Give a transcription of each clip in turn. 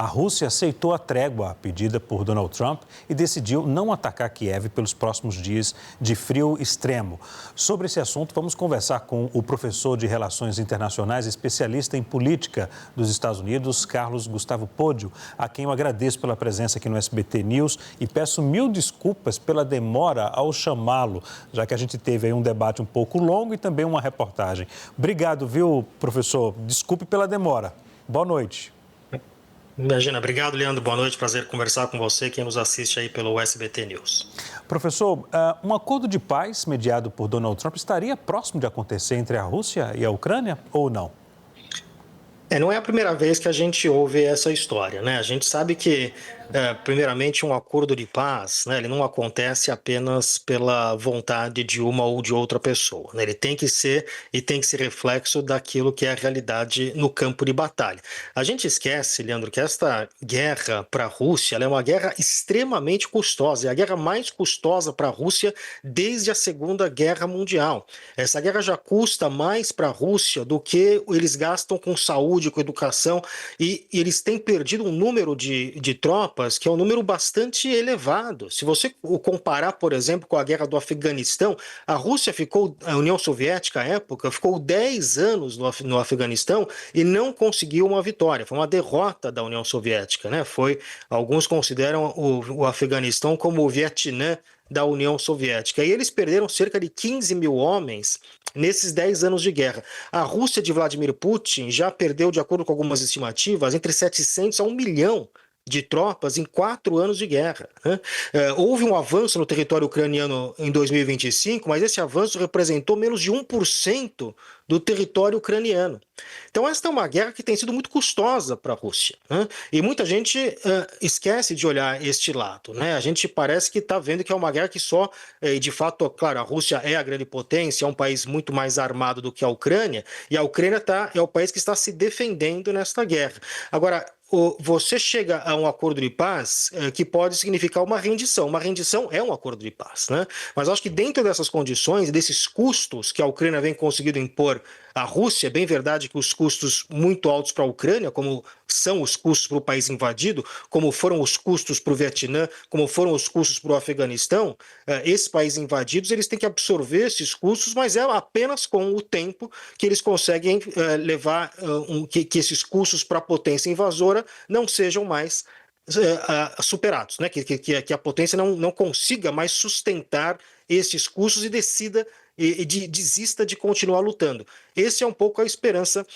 A Rússia aceitou a trégua pedida por Donald Trump e decidiu não atacar Kiev pelos próximos dias de frio extremo. Sobre esse assunto, vamos conversar com o professor de Relações Internacionais, especialista em política dos Estados Unidos, Carlos Gustavo Podio, a quem eu agradeço pela presença aqui no SBT News e peço mil desculpas pela demora ao chamá-lo, já que a gente teve aí um debate um pouco longo e também uma reportagem. Obrigado, viu, professor? Desculpe pela demora. Boa noite. Imagina, obrigado, Leandro. Boa noite, prazer conversar com você, quem nos assiste aí pelo SBT News. Professor, um acordo de paz mediado por Donald Trump estaria próximo de acontecer entre a Rússia e a Ucrânia ou não? Não é a primeira vez que a gente ouve essa história, né? A gente sabe que, primeiramente, um acordo de paz, né, ele não acontece apenas pela vontade de uma ou de outra pessoa, né? Ele tem que ser e tem que ser reflexo daquilo que é a realidade no campo de batalha. A gente esquece, Leandro, que esta guerra para a Rússia ela é uma guerra extremamente custosa, é a guerra mais custosa para a Rússia desde a Segunda Guerra Mundial. Essa guerra já custa mais para a Rússia do que eles gastam com saúde, com educação, e eles têm perdido um número de tropas que é um número bastante elevado. Se você o comparar, por exemplo, com a guerra do Afeganistão, a Rússia ficou, a União Soviética à época, ficou 10 anos no Afeganistão e não conseguiu uma vitória. Foi uma derrota da União Soviética, né? Alguns consideram o Afeganistão como o Vietnã da União Soviética. E eles perderam cerca de 15 mil homens nesses 10 anos de guerra. A Rússia de Vladimir Putin já perdeu, de acordo com algumas estimativas, entre 700 a 1 milhão de tropas em 4 anos de guerra, né? Houve um avanço no território ucraniano em 2025, mas esse avanço representou menos de 1% do território ucraniano. Então esta é uma guerra que tem sido muito custosa para a Rússia, né? E muita gente esquece de olhar este lado, né? A gente parece que está vendo que é uma guerra que só, de fato, claro, a Rússia é a grande potência, é um país muito mais armado do que a Ucrânia, e a Ucrânia é o país que está se defendendo nesta guerra. Agora, você chega a um acordo de paz que pode significar uma rendição. Uma rendição é um acordo de paz, né? Mas acho que dentro dessas condições, desses custos que a Ucrânia vem conseguindo impor à Rússia, é bem verdade que os custos muito altos para a Ucrânia, como são os custos para o país invadido, como foram os custos para o Vietnã, como foram os custos para o Afeganistão, esses países invadidos eles têm que absorver esses custos, mas é apenas com o tempo que eles conseguem levar que esses custos para a potência invasora não sejam mais superados, né? Que a potência não consiga mais sustentar esses custos e desista de continuar lutando. Esse é um pouco a esperança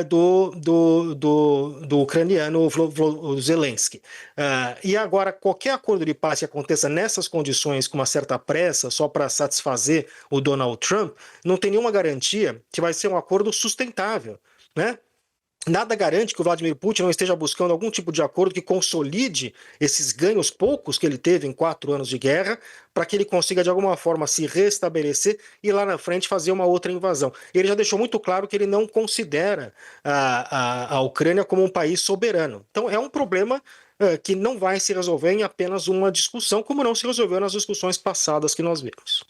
do ucraniano Zelensky. E agora, qualquer acordo de paz que aconteça nessas condições, com uma certa pressa, só para satisfazer o Donald Trump, não tem nenhuma garantia que vai ser um acordo sustentável, né? Nada garante que o Vladimir Putin não esteja buscando algum tipo de acordo que consolide esses ganhos poucos que ele teve em 4 anos de guerra, para que ele consiga de alguma forma se restabelecer e lá na frente fazer uma outra invasão. Ele já deixou muito claro que ele não considera a Ucrânia como um país soberano. Então é um problema que não vai se resolver em apenas uma discussão, como não se resolveu nas discussões passadas que nós vimos.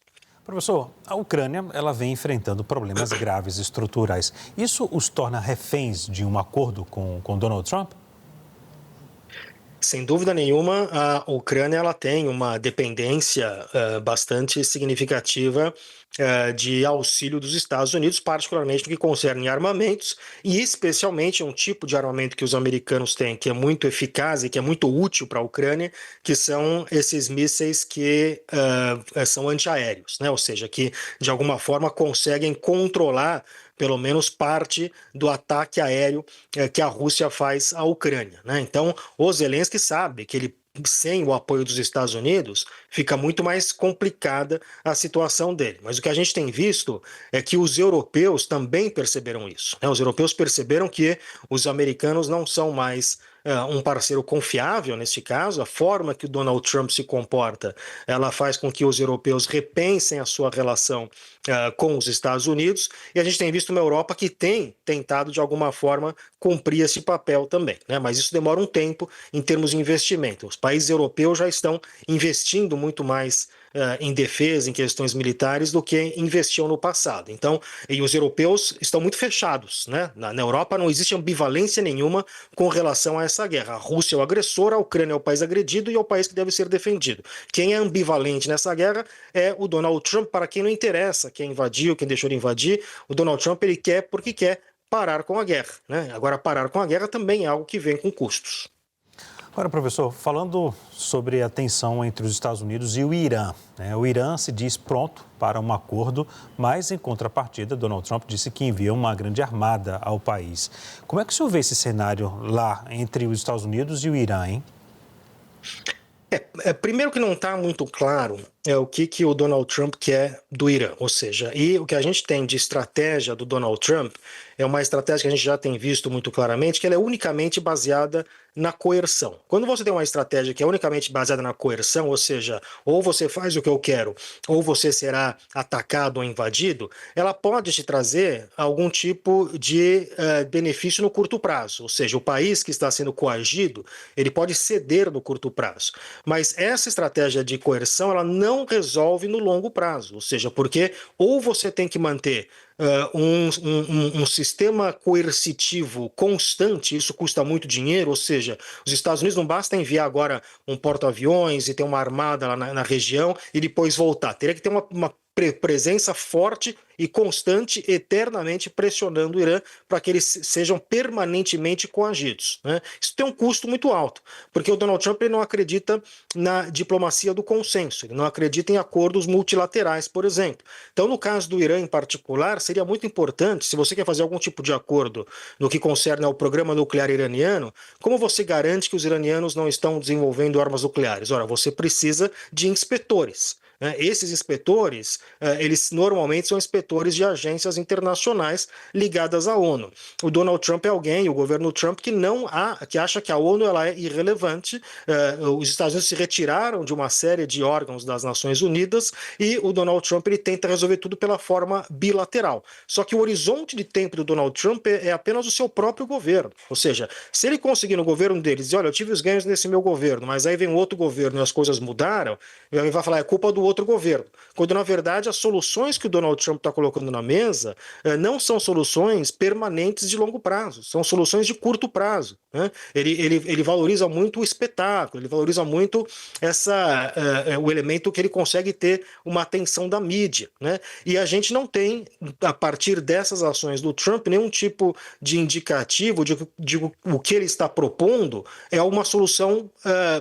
Professor, a Ucrânia ela vem enfrentando problemas graves estruturais. Isso os torna reféns de um acordo com Donald Trump? Sem dúvida nenhuma, a Ucrânia ela tem uma dependência bastante significativa de auxílio dos Estados Unidos, particularmente no que concerne armamentos, e especialmente um tipo de armamento que os americanos têm, que é muito eficaz e que é muito útil para a Ucrânia, que são esses mísseis que são antiaéreos, né? Ou seja, que de alguma forma conseguem controlar pelo menos parte do ataque aéreo que a Rússia faz à Ucrânia, né? Então, o Zelensky sabe que ele sem o apoio dos Estados Unidos, fica muito mais complicada a situação dele. Mas o que a gente tem visto é que os europeus também perceberam isso, né? Os europeus perceberam que os americanos não são mais um parceiro confiável nesse caso. A forma que o Donald Trump se comporta, ela faz com que os europeus repensem a sua relação com os Estados Unidos, e a gente tem visto uma Europa que tem tentado de alguma forma cumprir esse papel também, né? Mas isso demora um tempo em termos de investimento. Os países europeus já estão investindo muito mais em defesa, em questões militares, do que investiam no passado. Então, e os europeus estão muito fechados, né? Na Europa não existe ambivalência nenhuma com relação a essa guerra. A Rússia é o agressor, a Ucrânia é o país agredido e é o país que deve ser defendido. Quem é ambivalente nessa guerra é o Donald Trump, para quem não interessa quem invadiu, quem deixou de invadir. O Donald Trump, ele quer porque quer parar com a guerra, né? Agora, parar com a guerra também é algo que vem com custos. Agora, professor, falando sobre a tensão entre os Estados Unidos e o Irã, né? O Irã se diz pronto para um acordo, mas, em contrapartida, Donald Trump disse que envia uma grande armada ao país. Como é que o senhor vê esse cenário lá entre os Estados Unidos e o Irã, hein? Primeiro que não está muito claro o que o Donald Trump quer do Irã, ou seja, e o que a gente tem de estratégia do Donald Trump é uma estratégia que a gente já tem visto muito claramente, que ela é unicamente baseada na coerção. Quando você tem uma estratégia que é unicamente baseada na coerção, ou seja, ou você faz o que eu quero, ou você será atacado ou invadido, ela pode te trazer algum tipo de benefício no curto prazo, ou seja, o país que está sendo coagido, ele pode ceder no curto prazo. Mas essa estratégia de coerção, ela não resolve no longo prazo, ou seja, porque ou você tem que manter um sistema coercitivo constante, isso custa muito dinheiro, ou seja, os Estados Unidos não basta enviar agora um porta-aviões e ter uma armada lá na região e depois voltar, teria que ter uma presença forte e constante, eternamente pressionando o Irã para que eles sejam permanentemente coagidos, né? Isso tem um custo muito alto, porque o Donald Trump ele não acredita na diplomacia do consenso, ele não acredita em acordos multilaterais, por exemplo. Então, no caso do Irã em particular, seria muito importante, se você quer fazer algum tipo de acordo no que concerne ao programa nuclear iraniano, como você garante que os iranianos não estão desenvolvendo armas nucleares? Ora, você precisa de inspetores. Esses inspetores, eles normalmente são inspetores de agências internacionais ligadas à ONU. O Donald Trump é alguém, o governo Trump, que acha que a ONU ela é irrelevante. Os Estados Unidos se retiraram de uma série de órgãos das Nações Unidas e o Donald Trump ele tenta resolver tudo pela forma bilateral. Só que o horizonte de tempo do Donald Trump é apenas o seu próprio governo. Ou seja, se ele conseguir no governo dele dizer, olha, eu tive os ganhos nesse meu governo, mas aí vem um outro governo e as coisas mudaram, ele vai falar, é culpa do outro governo. Quando, na verdade, as soluções que o Donald Trump está colocando na mesa não são soluções permanentes de longo prazo, são soluções de curto prazo, né? Ele valoriza muito o espetáculo, ele valoriza muito o elemento que ele consegue ter uma atenção da mídia, né? E a gente não tem, a partir dessas ações do Trump, nenhum tipo de indicativo de o que ele está propondo é uma solução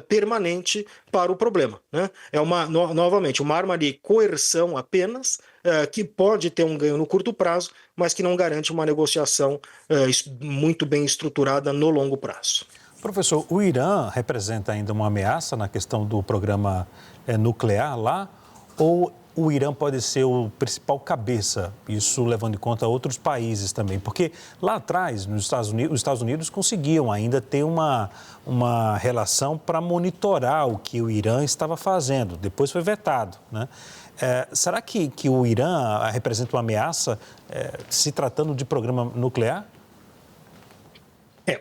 permanente para o problema, né? É novamente, uma arma de coerção apenas, que pode ter um ganho no curto prazo, mas que não garante uma negociação muito bem estruturada no longo prazo. Professor, o Irã representa ainda uma ameaça na questão do programa nuclear lá? Ou o Irã pode ser o principal cabeça, isso levando em conta outros países também? Porque lá atrás, os Estados Unidos conseguiam ainda ter uma relação para monitorar o que o Irã estava fazendo. Depois foi vetado, né? Será que o Irã representa uma ameaça se tratando de programa nuclear?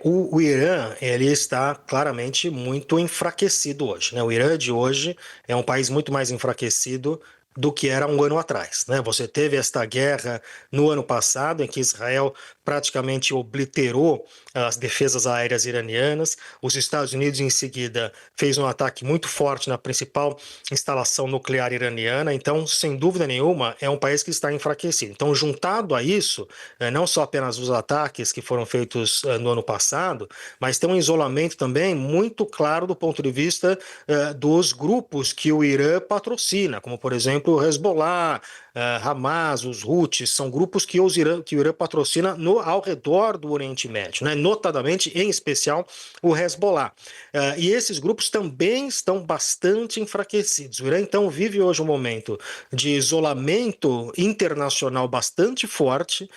O Irã ele está claramente muito enfraquecido hoje, né? O Irã de hoje é um país muito mais enfraquecido do que era um ano atrás, né? Você teve esta guerra no ano passado, em que Israel praticamente obliterou as defesas aéreas iranianas. Os Estados Unidos, em seguida, fez um ataque muito forte na principal instalação nuclear iraniana. Então, sem dúvida nenhuma, é um país que está enfraquecido. Então, juntado a isso, não só apenas os ataques que foram feitos no ano passado, mas tem um isolamento também muito claro do ponto de vista dos grupos que o Irã patrocina, como, por exemplo, o Hezbollah, Hamas, os Houthis, são grupos que o Irã patrocina ao redor do Oriente Médio, né? Notadamente, em especial, o Hezbollah. E esses grupos também estão bastante enfraquecidos. O Irã, então, vive hoje um momento de isolamento internacional bastante forte,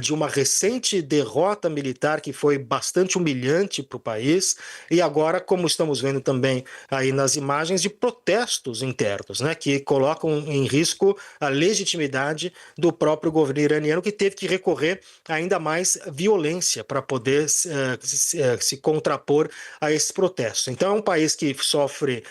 de uma recente derrota militar que foi bastante humilhante para o país, e agora, como estamos vendo também aí nas imagens, de protestos internos, né, que colocam em risco a legitimidade do próprio governo iraniano, que teve que recorrer a ainda mais violência para poder se contrapor a esses protestos. Então é um país que sofre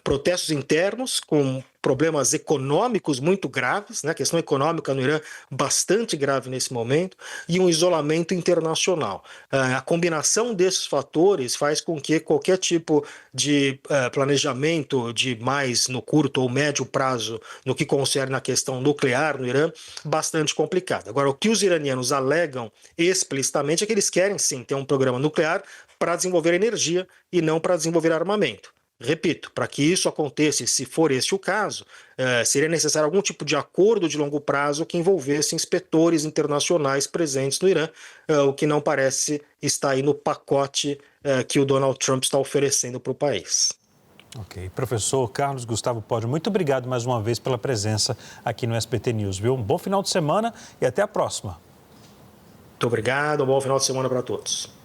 protestos internos com problemas econômicos muito graves, né? A questão econômica no Irã bastante grave nesse momento, e um isolamento internacional. A combinação desses fatores faz com que qualquer tipo de planejamento de mais no curto ou médio prazo no que concerne a questão nuclear no Irã, bastante complicado. Agora, o que os iranianos alegam explicitamente é que eles querem sim ter um programa nuclear para desenvolver energia e não para desenvolver armamento. Repito, para que isso aconteça, se for este o caso, seria necessário algum tipo de acordo de longo prazo que envolvesse inspetores internacionais presentes no Irã, o que não parece estar aí no pacote que o Donald Trump está oferecendo para o país. Ok. Professor Carlos Gustavo Pódio, muito obrigado mais uma vez pela presença aqui no SBT News, viu? Um bom final de semana e até a próxima. Muito obrigado, um bom final de semana para todos.